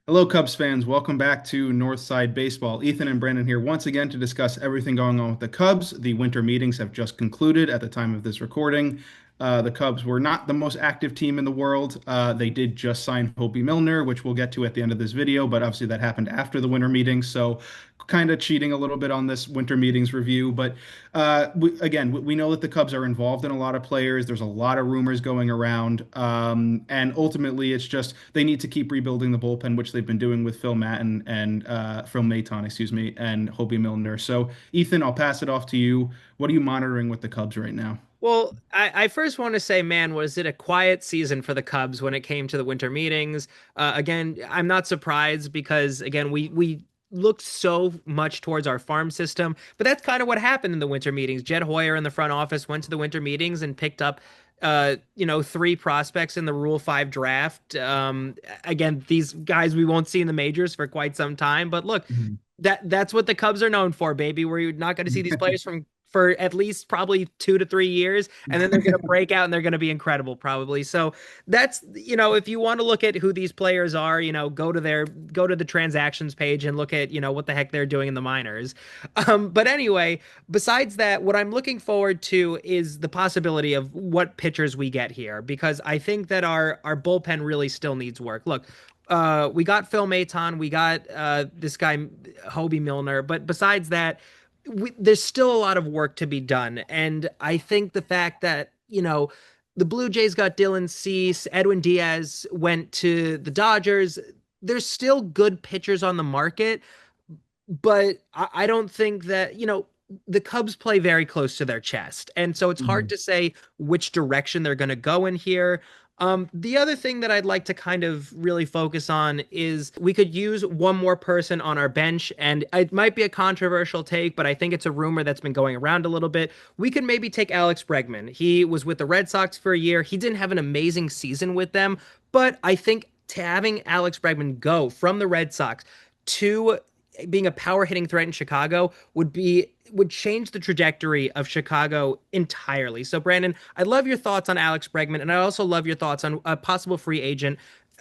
Hello, Cubs fans. Welcome back to Northside Baseball. Ethan and Brandon here once again to discuss everything going on with the Cubs. The winter meetings have just concluded at the time of this recording. The Cubs were not the most active team in the world. They did just sign Hoby Milner, which we'll get to at the end of this video, but obviously that happened after the winter meetings. So kind of cheating a little bit on this winter meetings review. But we know that the Cubs are involved in a lot of players. There's a lot of rumors going around. And ultimately, it's just they need to keep rebuilding the bullpen, which they've been doing with Phil Maton, excuse me, and Hoby Milner. So, Ethan, I'll pass it off to you. What are you monitoring with the Cubs right now? Well, I first want to say, man, was it a quiet season for the Cubs when it came to the winter meetings? Again, I'm not surprised because again, we looked so much towards our farm system, but that's kind of what happened in the winter meetings. Jed Hoyer in the front office went to the winter meetings and picked up three prospects in the Rule 5 draft. Again, these guys we won't see in the majors for quite some time, but look, Mhm. that's what the Cubs are known for, baby. We're not going to see these players from for at least probably 2 to 3 years, and then they're going to break out and they're going to be incredible, probably. So that's if you want to look at who these players are, go to the transactions page and look at what the heck they're doing in the minors. But anyway, besides that, what I'm looking forward to is the possibility of what pitchers we get here, because I think that our bullpen really still needs work. Look, we got Phil Maton, we got this guy Hoby Milner, but besides that, there's still a lot of work to be done. And I think the fact that the Blue Jays got Dylan Cease, Edwin Diaz went to the Dodgers. There's still good pitchers on the market, but I don't think that the Cubs play very close to their chest. And so it's hard Mhm. to say which direction they're going to go in here. The other thing that I'd like to kind of really focus on is we could use one more person on our bench, and it might be a controversial take, but I think it's a rumor that's been going around a little bit. We could maybe take Alex Bregman. He was with the Red Sox for a year. He didn't have an amazing season with them, but I think to having Alex Bregman go from the Red Sox to being a power hitting threat in Chicago would change the trajectory of Chicago entirely. So Brandon, I love your thoughts on Alex Bregman, and I also love your thoughts on a possible free agent,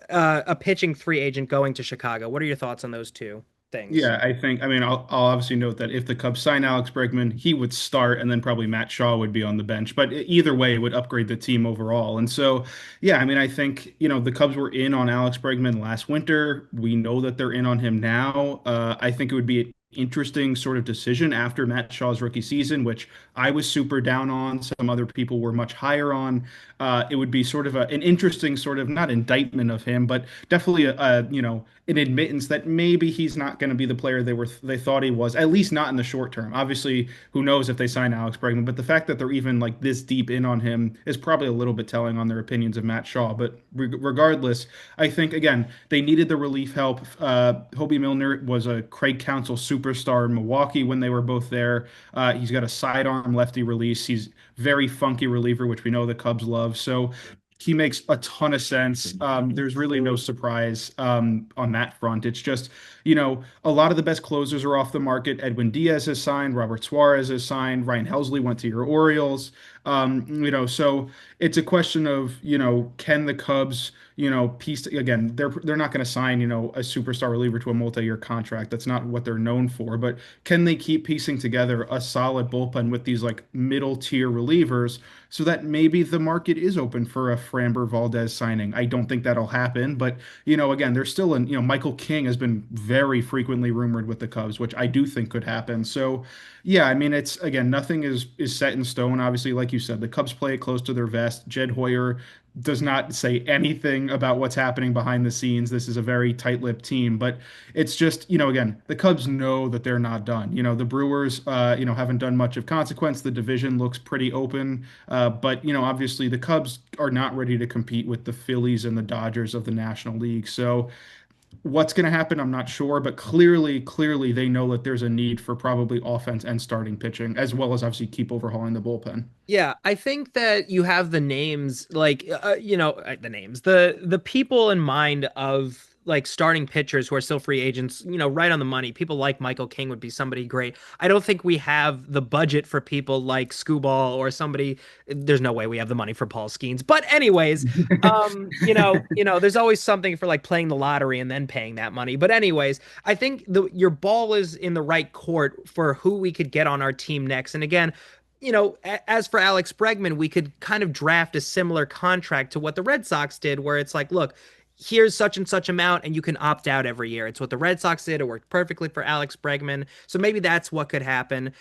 a pitching free agent going to Chicago. What are your thoughts on those two things? Yeah, I mean, I'll obviously note that if the Cubs sign Alex Bregman, he would start, and then probably Matt Shaw would be on the bench. But either way, it would upgrade the team overall. And so, yeah, I mean, I think, the Cubs were in on Alex Bregman last winter. We know that they're in on him now. I think it would be an interesting sort of decision after Matt Shaw's rookie season, which I was super down on. Some other people were much higher on. It would be sort of an interesting sort of not indictment of him, but definitely an admittance that maybe he's not going to be the player they thought he was, at least not in the short term. Obviously, who knows if they sign Alex Bregman, but the fact that they're even like this deep in on him is probably a little bit telling on their opinions of Matt Shaw. But regardless, I think again they needed the relief help. Hoby Milner was a Craig Counsell superstar in Milwaukee when they were both there. He's got a sidearm lefty release. He's very funky reliever, which we know the Cubs love. So he makes a ton of sense. There's really no surprise on that front. It's just, a lot of the best closers are off the market. Edwin Diaz has signed, Robert Suarez has signed, Ryan Helsley went to your Orioles. So it's a question of, can the Cubs, piece again, they're not going to sign, a superstar reliever to a multi-year contract. That's not what they're known for. But can they keep piecing together a solid bullpen with these like middle tier relievers so that maybe the market is open for a Framber Valdez signing? I don't think that'll happen, but again, there's still Michael King has been very frequently rumored with the Cubs, which I do think could happen. So, yeah, I mean, it's again, nothing is set in stone. Obviously, like you said, the Cubs play it close to their vest. Jed Hoyer does not say anything about what's happening behind the scenes. This is a very tight-lipped team, but it's just, again, the Cubs know that they're not done. The Brewers, haven't done much of consequence. The division looks pretty open, but obviously the Cubs are not ready to compete with the Phillies and the Dodgers of the National League. So what's going to happen, I'm not sure, but clearly they know that there's a need for probably offense and starting pitching, as well as obviously keep overhauling the bullpen. Yeah, I think that you have the names, like the names, the people in mind of like starting pitchers who are still free agents, right on the money. People like Michael King would be somebody great. I don't think we have the budget for people like Scuball or somebody. There's no way we have the money for Paul Skeens. But anyways, there's always something for like playing the lottery and then paying that money. But anyways, I think your ball is in the right court for who we could get on our team next. And again, as for Alex Bregman, we could kind of draft a similar contract to what the Red Sox did, where it's like, look, here's such and such amount, and you can opt out every year. It's what the Red Sox did. It worked perfectly for Alex Bregman. So maybe that's what could happen.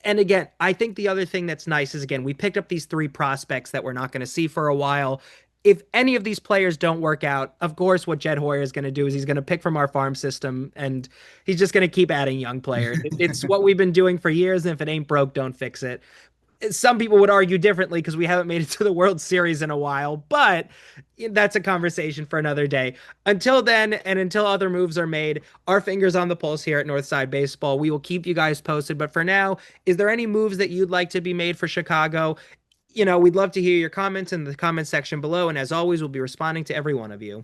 And again, I think the other thing that's nice is, again, we picked up these three prospects that we're not going to see for a while. If any of these players don't work out, of course, what Jed Hoyer is going to do is he's going to pick from our farm system and he's just going to keep adding young players. It's what we've been doing for years. And if it ain't broke, don't fix it. Some people would argue differently because we haven't made it to the World Series in a while, but that's a conversation for another day. Until then, and until other moves are made, our fingers on the pulse here at Northside Baseball. We will keep you guys posted. But for now, is there any moves that you'd like to be made for Chicago? We'd love to hear your comments in the comment section below. And as always, we'll be responding to every one of you.